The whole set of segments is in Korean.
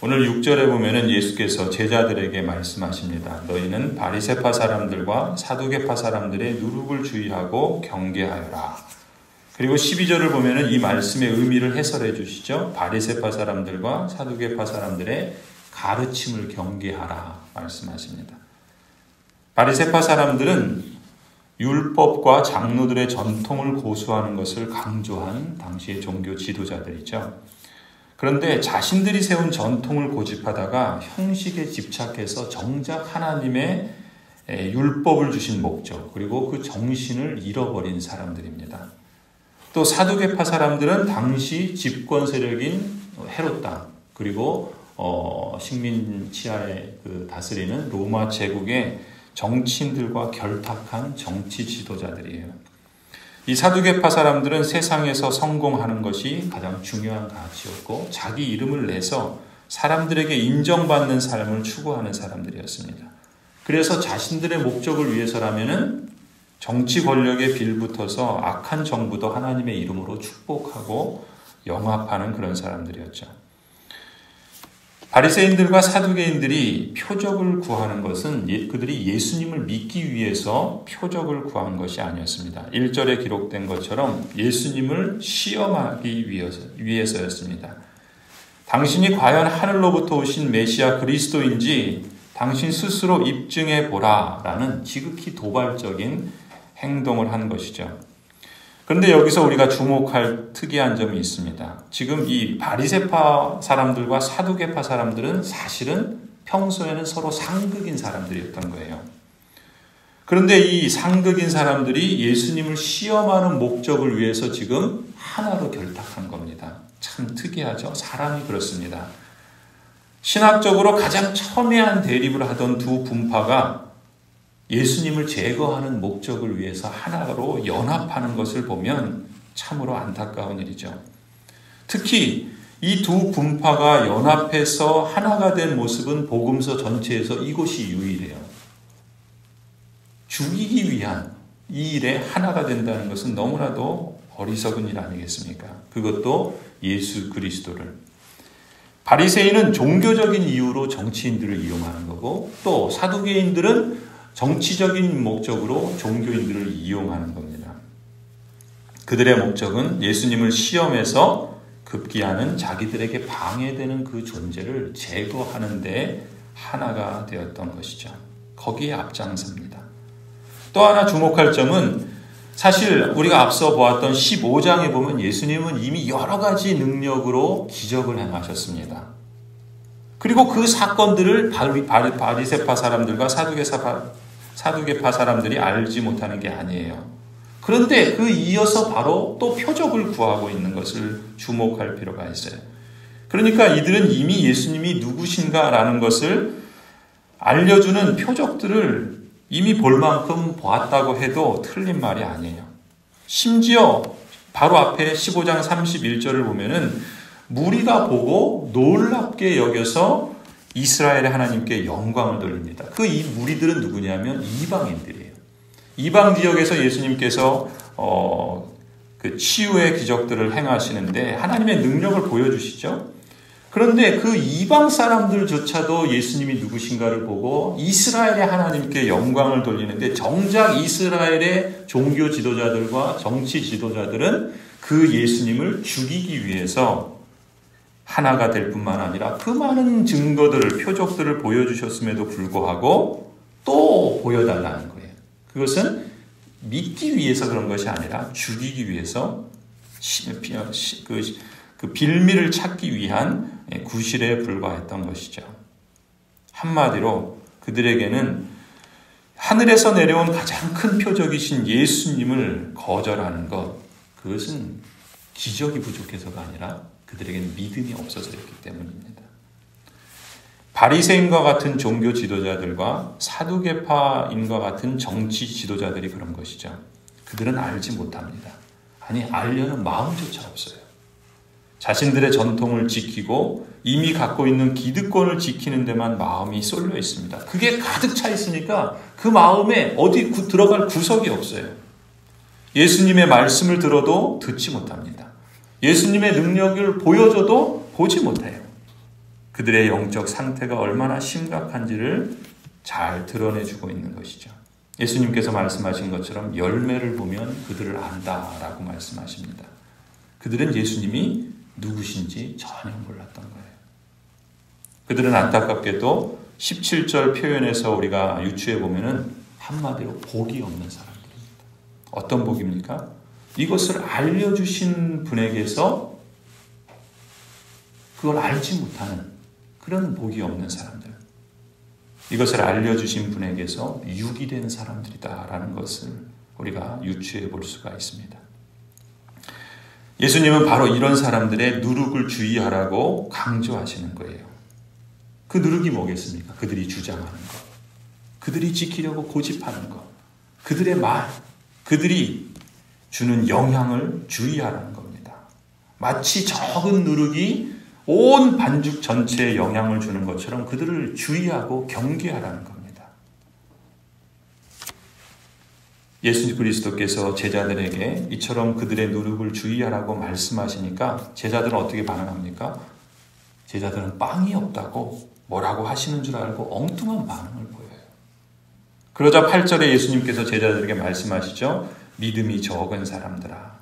오늘 6절에 보면은 예수께서 제자들에게 말씀하십니다. 너희는 바리새파 사람들과 사두개파 사람들의 누룩을 주의하고 경계하여라. 그리고 12절을 보면은 이 말씀의 의미를 해설해 주시죠. 바리새파 사람들과 사두개파 사람들의 가르침을 경계하라 말씀하십니다. 바리새파 사람들은 율법과 장로들의 전통을 고수하는 것을 강조한 당시의 종교 지도자들이죠. 그런데 자신들이 세운 전통을 고집하다가 형식에 집착해서 정작 하나님의 율법을 주신 목적 그리고 그 정신을 잃어버린 사람들입니다. 또 사두개파 사람들은 당시 집권 세력인 헤롯 땅 그리고 식민 치하에 다스리는 로마 제국의 정치인들과 결탁한 정치 지도자들이에요. 이 사두개파 사람들은 세상에서 성공하는 것이 가장 중요한 가치였고 자기 이름을 내서 사람들에게 인정받는 삶을 추구하는 사람들이었습니다. 그래서 자신들의 목적을 위해서라면은 정치 권력에 빌붙어서 악한 정부도 하나님의 이름으로 축복하고 영합하는 그런 사람들이었죠. 바리새인들과 사두개인들이 표적을 구하는 것은 그들이 예수님을 믿기 위해서 표적을 구한 것이 아니었습니다. 1절에 기록된 것처럼 예수님을 시험하기 위해서였습니다. 당신이 과연 하늘로부터 오신 메시아 그리스도인지 당신 스스로 입증해 보라라는 지극히 도발적인 행동을 한 것이죠. 그런데 여기서 우리가 주목할 특이한 점이 있습니다. 지금 이 바리새파 사람들과 사두개파 사람들은 사실은 평소에는 서로 상극인 사람들이었던 거예요. 그런데 이 상극인 사람들이 예수님을 시험하는 목적을 위해서 지금 하나로 결탁한 겁니다. 참 특이하죠? 사람이 그렇습니다. 신학적으로 가장 첨예한 대립을 하던 두 분파가 예수님을 제거하는 목적을 위해서 하나로 연합하는 것을 보면 참으로 안타까운 일이죠. 특히 이 두 분파가 연합해서 하나가 된 모습은 복음서 전체에서 이곳이 유일해요. 죽이기 위한 이 일에 하나가 된다는 것은 너무나도 어리석은 일 아니겠습니까? 그것도 예수 그리스도를. 바리새인은 종교적인 이유로 정치인들을 이용하는 거고 또 사두개인들은 정치적인 목적으로 종교인들을 이용하는 겁니다. 그들의 목적은 예수님을 시험해서 급기야는 자기들에게 방해되는 그 존재를 제거하는 데 하나가 되었던 것이죠. 거기에 앞장섭니다. 또 하나 주목할 점은 사실 우리가 앞서 보았던 15장에 보면 예수님은 이미 여러 가지 능력으로 기적을 행하셨습니다. 그리고 그 사건들을 바리새파 사람들과 사두개파 사람들이 알지 못하는 게 아니에요. 그런데 그 이어서 바로 또 표적을 구하고 있는 것을 주목할 필요가 있어요. 그러니까 이들은 이미 예수님이 누구신가라는 것을 알려주는 표적들을 이미 볼 만큼 보았다고 해도 틀린 말이 아니에요. 심지어 바로 앞에 15장 31절을 보면은 무리가 보고 놀랍게 여겨서 이스라엘의 하나님께 영광을 돌립니다. 그 이 무리들은 누구냐면 이방인들이에요. 이방 지역에서 예수님께서 그 치유의 기적들을 행하시는데 하나님의 능력을 보여주시죠. 그런데 그 이방 사람들조차도 예수님이 누구신가를 보고 이스라엘의 하나님께 영광을 돌리는데 정작 이스라엘의 종교 지도자들과 정치 지도자들은 그 예수님을 죽이기 위해서 하나가 될 뿐만 아니라 그 많은 증거들을, 표적들을 보여주셨음에도 불구하고 또 보여달라는 거예요. 그것은 믿기 위해서 그런 것이 아니라 죽이기 위해서 그 빌미를 찾기 위한 구실에 불과했던 것이죠. 한마디로 그들에게는 하늘에서 내려온 가장 큰 표적이신 예수님을 거절하는 것, 그것은 기적이 부족해서가 아니라 그들에게는 믿음이 없어서였기 때문입니다. 바리새인과 같은 종교 지도자들과 사두개파인과 같은 정치 지도자들이 그런 것이죠. 그들은 알지 못합니다. 아니, 알려는 마음조차 없어요. 자신들의 전통을 지키고 이미 갖고 있는 기득권을 지키는 데만 마음이 쏠려 있습니다. 그게 가득 차 있으니까 그 마음에 어디 들어갈 구석이 없어요. 예수님의 말씀을 들어도 듣지 못합니다. 예수님의 능력을 보여줘도 보지 못해요. 그들의 영적 상태가 얼마나 심각한지를 잘 드러내주고 있는 것이죠. 예수님께서 말씀하신 것처럼 열매를 보면 그들을 안다라고 말씀하십니다. 그들은 예수님이 누구신지 전혀 몰랐던 거예요. 그들은 안타깝게도 17절 표현에서 우리가 유추해 보면은 한마디로 복이 없는 사람들입니다. 어떤 복입니까? 이것을 알려주신 분에게서 그걸 알지 못하는 그런 복이 없는 사람들. 이것을 알려주신 분에게서 유기된 사람들이다라는 것을 우리가 유추해 볼 수가 있습니다. 예수님은 바로 이런 사람들의 누룩을 주의하라고 강조하시는 거예요. 그 누룩이 뭐겠습니까? 그들이 주장하는 것, 그들이 지키려고 고집하는 것, 그들의 말, 그들이 주는 영향을 주의하라는 겁니다. 마치 적은 누룩이 온 반죽 전체에 영향을 주는 것처럼 그들을 주의하고 경계하라는 겁니다. 예수 그리스도께서 제자들에게 이처럼 그들의 누룩을 주의하라고 말씀하시니까 제자들은 어떻게 반응합니까? 제자들은 빵이 없다고 뭐라고 하시는 줄 알고 엉뚱한 반응을 보여요. 그러자 8절에 예수님께서 제자들에게 말씀하시죠. 믿음이 적은 사람들아,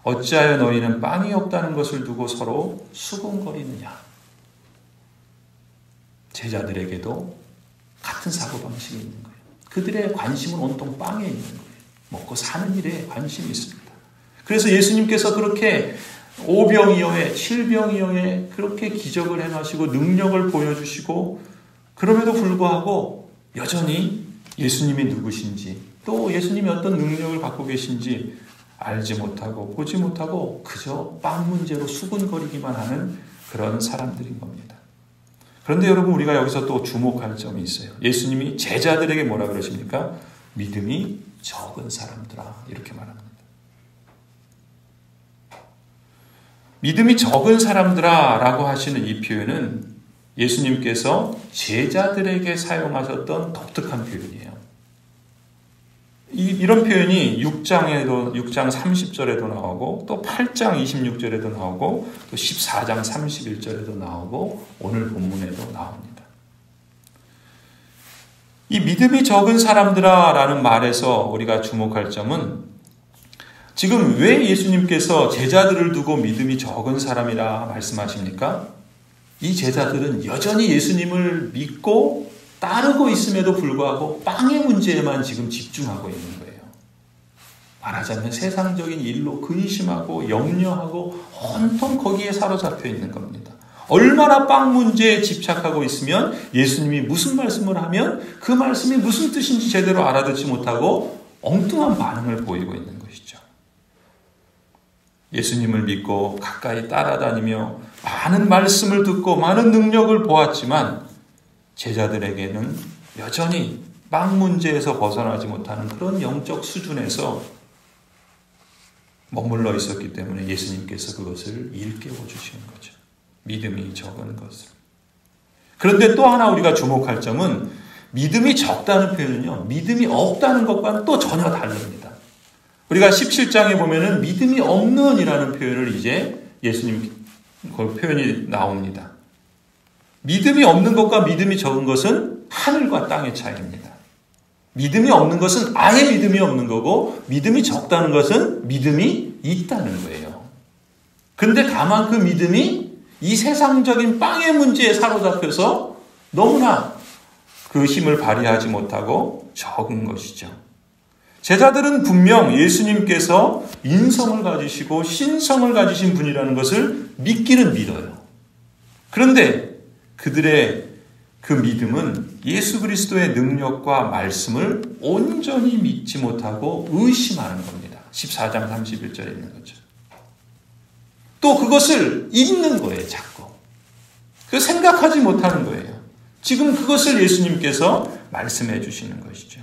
어찌하여 너희는 빵이 없다는 것을 두고 서로 수군거리느냐. 제자들에게도 같은 사고방식이 있는 거예요. 그들의 관심은 온통 빵에 있는 거예요. 먹고 사는 일에 관심이 있습니다. 그래서 예수님께서 그렇게 5병이어에 7병이어에 그렇게 기적을 행하시고 능력을 보여주시고 그럼에도 불구하고 여전히 예수님이 누구신지 또 예수님이 어떤 능력을 갖고 계신지 알지 못하고 보지 못하고 그저 빵 문제로 수군거리기만 하는 그런 사람들인 겁니다. 그런데 여러분 우리가 여기서 또 주목할 점이 있어요. 예수님이 제자들에게 뭐라 그러십니까? 믿음이 적은 사람들아 이렇게 말합니다. 믿음이 적은 사람들아 라고 하시는 이 표현은 예수님께서 제자들에게 사용하셨던 독특한 표현이에요. 이런 표현이 6장 30절에도 나오고 또 8장 26절에도 나오고 또 14장 31절에도 나오고 오늘 본문에도 나옵니다. 이 믿음이 적은 사람들아 라는 말에서 우리가 주목할 점은 지금 왜 예수님께서 제자들을 두고 믿음이 적은 사람이라 말씀하십니까? 이 제자들은 여전히 예수님을 믿고 따르고 있음에도 불구하고 빵의 문제에만 지금 집중하고 있는 거예요. 말하자면 세상적인 일로 근심하고 염려하고 온통 거기에 사로잡혀 있는 겁니다. 얼마나 빵 문제에 집착하고 있으면 예수님이 무슨 말씀을 하면 그 말씀이 무슨 뜻인지 제대로 알아듣지 못하고 엉뚱한 반응을 보이고 있는 것이죠. 예수님을 믿고 가까이 따라다니며 많은 말씀을 듣고 많은 능력을 보았지만 제자들에게는 여전히 빵 문제에서 벗어나지 못하는 그런 영적 수준에서 머물러 있었기 때문에 예수님께서 그것을 일깨워 주시는 거죠. 믿음이 적은 것을. 그런데 또 하나 우리가 주목할 점은 믿음이 적다는 표현은요, 믿음이 없다는 것과는 또 전혀 다릅니다. 우리가 17장에 보면은 믿음이 없는 이라는 표현을 이제 예수님 그 표현이 나옵니다. 믿음이 없는 것과 믿음이 적은 것은 하늘과 땅의 차이입니다. 믿음이 없는 것은 아예 믿음이 없는 거고 믿음이 적다는 것은 믿음이 있다는 거예요. 그런데 다만 그 믿음이 이 세상적인 빵의 문제에 사로잡혀서 너무나 그 힘을 발휘하지 못하고 적은 것이죠. 제자들은 분명 예수님께서 인성을 가지시고 신성을 가지신 분이라는 것을 믿기는 믿어요. 그런데 그들의 그 믿음은 예수 그리스도의 능력과 말씀을 온전히 믿지 못하고 의심하는 겁니다. 14장 31절에 있는 거죠. 또 그것을 잊는 거예요, 자꾸. 그 생각하지 못하는 거예요. 지금 그것을 예수님께서 말씀해 주시는 것이죠.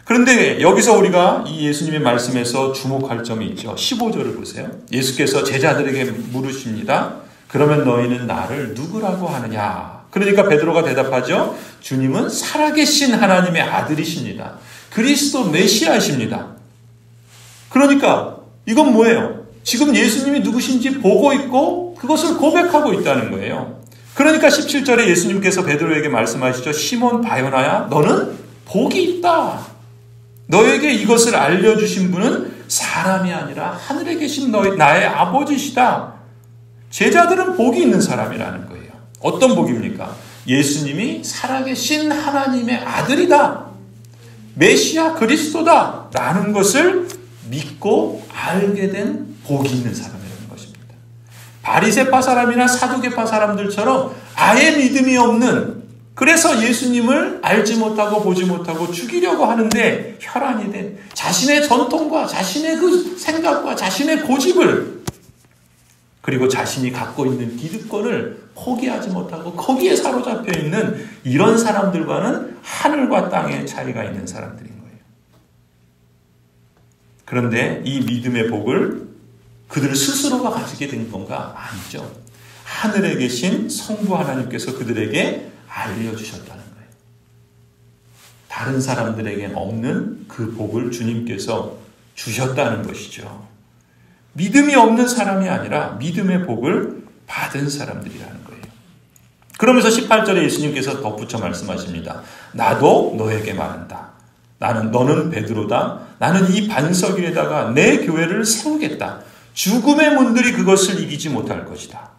그런데 여기서 우리가 이 예수님의 말씀에서 주목할 점이 있죠. 15절을 보세요. 예수께서 제자들에게 물으십니다. 그러면 너희는 나를 누구라고 하느냐? 그러니까 베드로가 대답하죠. 주님은 살아계신 하나님의 아들이십니다. 그리스도 메시아이십니다. 그러니까 이건 뭐예요? 지금 예수님이 누구신지 보고 있고 그것을 고백하고 있다는 거예요. 그러니까 17절에 예수님께서 베드로에게 말씀하시죠. 시몬 바요나야, 너는 복이 있다. 너에게 이것을 알려주신 분은 사람이 아니라 하늘에 계신 나의 아버지시다. 제자들은 복이 있는 사람이라는 거예요. 어떤 복입니까? 예수님이 살아계신 하나님의 아들이다. 메시아 그리스도다. 라는 것을 믿고 알게 된 복이 있는 사람이라는 것입니다. 바리새파 사람이나 사두개파 사람들처럼 아예 믿음이 없는, 그래서 예수님을 알지 못하고 보지 못하고 죽이려고 하는데 혈안이 된 자신의 전통과 자신의 그 생각과 자신의 고집을, 그리고 자신이 갖고 있는 기득권을 포기하지 못하고 거기에 사로잡혀 있는 이런 사람들과는 하늘과 땅의 차이가 있는 사람들인 거예요. 그런데 이 믿음의 복을 그들 스스로가 가지게 된 건가? 아니죠. 하늘에 계신 성부 하나님께서 그들에게 알려주셨다는 거예요. 다른 사람들에겐 없는 그 복을 주님께서 주셨다는 것이죠. 믿음이 없는 사람이 아니라 믿음의 복을 받은 사람들이라는 거예요. 그러면서 18절에 예수님께서 덧붙여 말씀하십니다. 나도 너에게 말한다. 너는 베드로다. 나는 이 반석 위에다가 내 교회를 세우겠다. 죽음의 문들이 그것을 이기지 못할 것이다.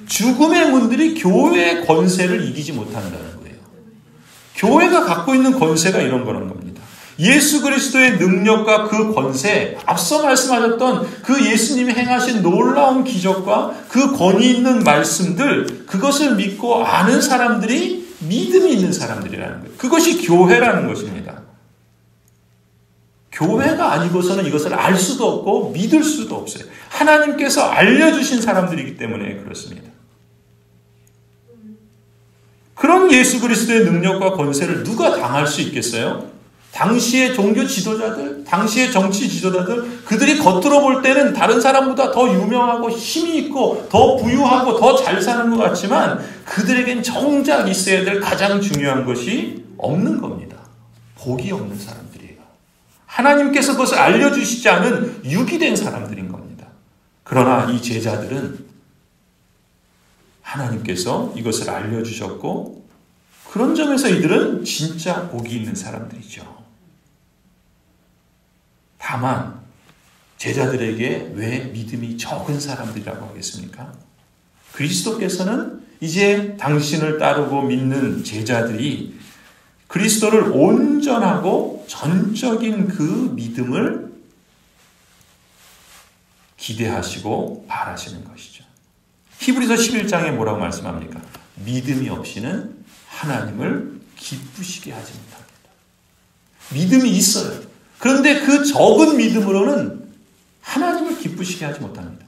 죽음의 문들이 교회의 권세를 이기지 못한다는 거예요. 교회가 갖고 있는 권세가 이런 거란 겁니다. 예수 그리스도의 능력과 그 권세, 앞서 말씀하셨던 그 예수님이 행하신 놀라운 기적과 그 권위 있는 말씀들, 그것을 믿고 아는 사람들이 믿음이 있는 사람들이라는 거예요. 그것이 교회라는 것입니다. 교회가 아니고서는 이것을 알 수도 없고 믿을 수도 없어요. 하나님께서 알려주신 사람들이기 때문에 그렇습니다. 그런 예수 그리스도의 능력과 권세를 누가 당할 수 있겠어요? 당시의 종교 지도자들, 당시의 정치 지도자들, 그들이 겉으로 볼 때는 다른 사람보다 더 유명하고 힘이 있고 더 부유하고 더 잘 사는 것 같지만 그들에겐 정작 있어야 될 가장 중요한 것이 없는 겁니다. 복이 없는 사람들이에요. 하나님께서 그것을 알려주시지 않은 유기된 사람들인 겁니다. 그러나 이 제자들은 하나님께서 이것을 알려주셨고 그런 점에서 이들은 진짜 복이 있는 사람들이죠. 다만 제자들에게 왜 믿음이 적은 사람들이라고 하겠습니까? 그리스도께서는 이제 당신을 따르고 믿는 제자들이 그리스도를 온전하고 전적인 그 믿음을 기대하시고 바라시는 것이죠. 히브리서 11장에 뭐라고 말씀합니까? 믿음이 없이는 하나님을 기쁘시게 하지 못합니다. 믿음이 있어요. 그런데 그 적은 믿음으로는 하나님을 기쁘시게 하지 못합니다.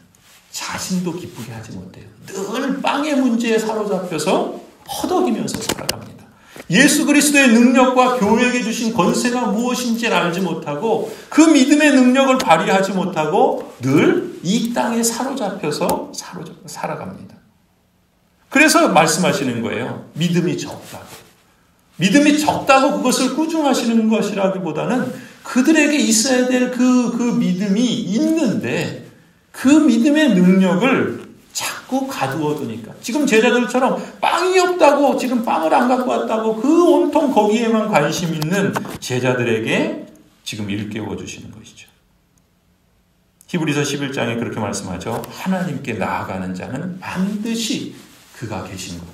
자신도 기쁘게 하지 못해요. 늘 빵의 문제에 사로잡혀서 허덕이면서 살아갑니다. 예수 그리스도의 능력과 교회에게 주신 권세가 무엇인지를 알지 못하고 그 믿음의 능력을 발휘하지 못하고 늘 이 땅에 사로잡혀서 살아갑니다. 그래서 말씀하시는 거예요. 믿음이 적다고. 믿음이 적다고 그것을 꾸중하시는 것이라기보다는 그들에게 있어야 될 그 믿음이 있는데 그 믿음의 능력을 자꾸 가두어 두니까 지금 제자들처럼 빵이 없다고 지금 빵을 안 갖고 왔다고 그 온통 거기에만 관심 있는 제자들에게 지금 일깨워 주시는 것이죠. 히브리서 11장에 그렇게 말씀하죠. 하나님께 나아가는 자는 반드시 그가 계신 것과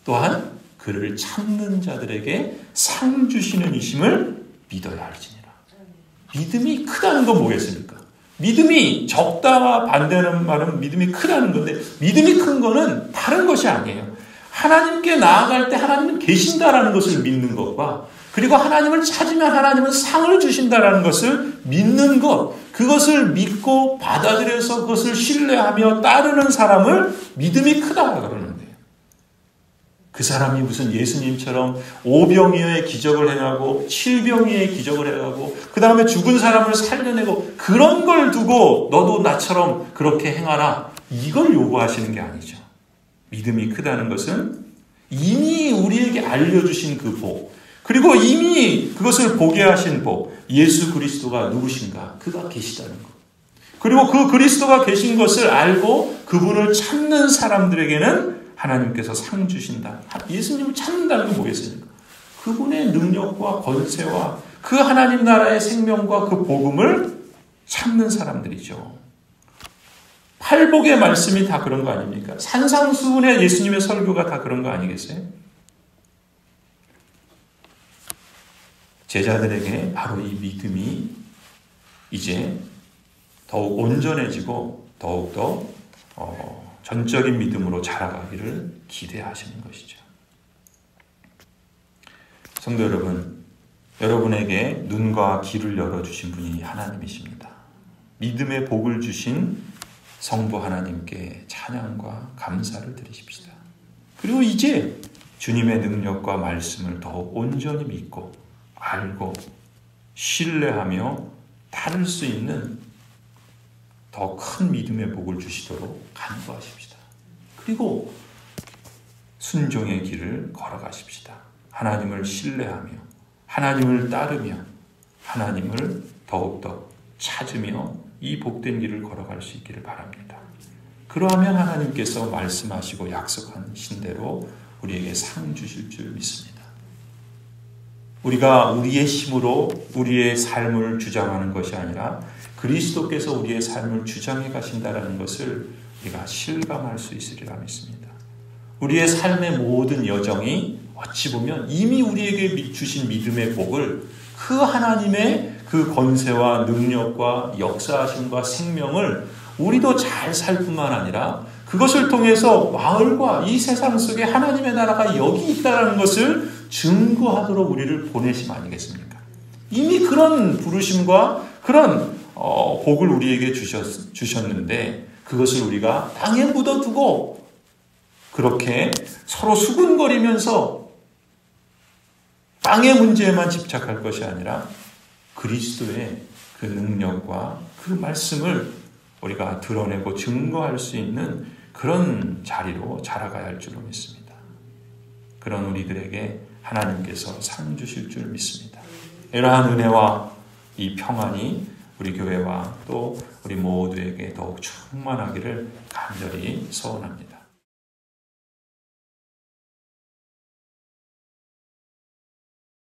또한 그를 찾는 자들에게 상 주시는 이심을 믿어야 할지니라. 믿음이 크다는 건 뭐겠습니까? 믿음이 적다와 반대하는 말은 믿음이 크다는 건데 믿음이 큰 거는 다른 것이 아니에요. 하나님께 나아갈 때 하나님은 계신다라는 것을 믿는 것과 그리고 하나님을 찾으면 하나님은 상을 주신다라는 것을 믿는 것, 그것을 믿고 받아들여서 그것을 신뢰하며 따르는 사람을 믿음이 크다고 그러는 거예요. 그 사람이 무슨 예수님처럼 오병이어의 기적을 행하고 칠병이어의 기적을 행하고 그 다음에 죽은 사람을 살려내고 그런 걸 두고 너도 나처럼 그렇게 행하라 이걸 요구하시는 게 아니죠. 믿음이 크다는 것은 이미 우리에게 알려주신 그 복 그리고 이미 그것을 보게 하신 복 예수 그리스도가 누구신가 그가 계시다는 것 그리고 그 그리스도가 계신 것을 알고 그분을 찾는 사람들에게는 하나님께서 상 주신다. 예수님을 찾는다는 건 뭐겠습니까? 그분의 능력과 권세와 그 하나님 나라의 생명과 그 복음을 찾는 사람들이죠. 팔복의 말씀이 다 그런 거 아닙니까? 산상수훈의 예수님의 설교가 다 그런 거 아니겠어요? 제자들에게 바로 이 믿음이 이제 더욱 온전해지고 더욱더 전적인 믿음으로 자라가기를 기대하시는 것이죠. 성도 여러분, 여러분에게 눈과 귀를 열어주신 분이 하나님이십니다. 믿음의 복을 주신 성부 하나님께 찬양과 감사를 드리십시다. 그리고 이제 주님의 능력과 말씀을 더욱 온전히 믿고 알고 신뢰하며 따를 수 있는 더 큰 믿음의 복을 주시도록 간구하십시다. 그리고 순종의 길을 걸어가십시다. 하나님을 신뢰하며 하나님을 따르며 하나님을 더욱더 찾으며 이 복된 길을 걸어갈 수 있기를 바랍니다. 그러하면 하나님께서 말씀하시고 약속하신 대로 우리에게 상 주실 줄 믿습니다. 우리가 우리의 힘으로 우리의 삶을 주장하는 것이 아니라 그리스도께서 우리의 삶을 주장해 가신다는 것을 우리가 실감할 수 있으리라 믿습니다. 우리의 삶의 모든 여정이 어찌 보면 이미 우리에게 주신 믿음의 복을 그 하나님의 그 권세와 능력과 역사하심과 생명을 우리도 잘 살 뿐만 아니라 그것을 통해서 마을과 이 세상 속에 하나님의 나라가 여기 있다는 것을 증거하도록 우리를 보내심 아니겠습니까? 이미 그런 부르심과 그런 복을 우리에게 주셨는데 그것을 우리가 땅에 묻어두고 그렇게 서로 수군거리면서 땅의 문제에만 집착할 것이 아니라 그리스도의 그 능력과 그 말씀을 우리가 드러내고 증거할 수 있는 그런 자리로 자라가야 할 줄로 믿습니다. 그런 우리들에게 하나님께서 상 주실 줄 믿습니다. 이러한 은혜와 이 평안이 우리 교회와 또 우리 모두에게 더욱 충만하기를 간절히 소원합니다.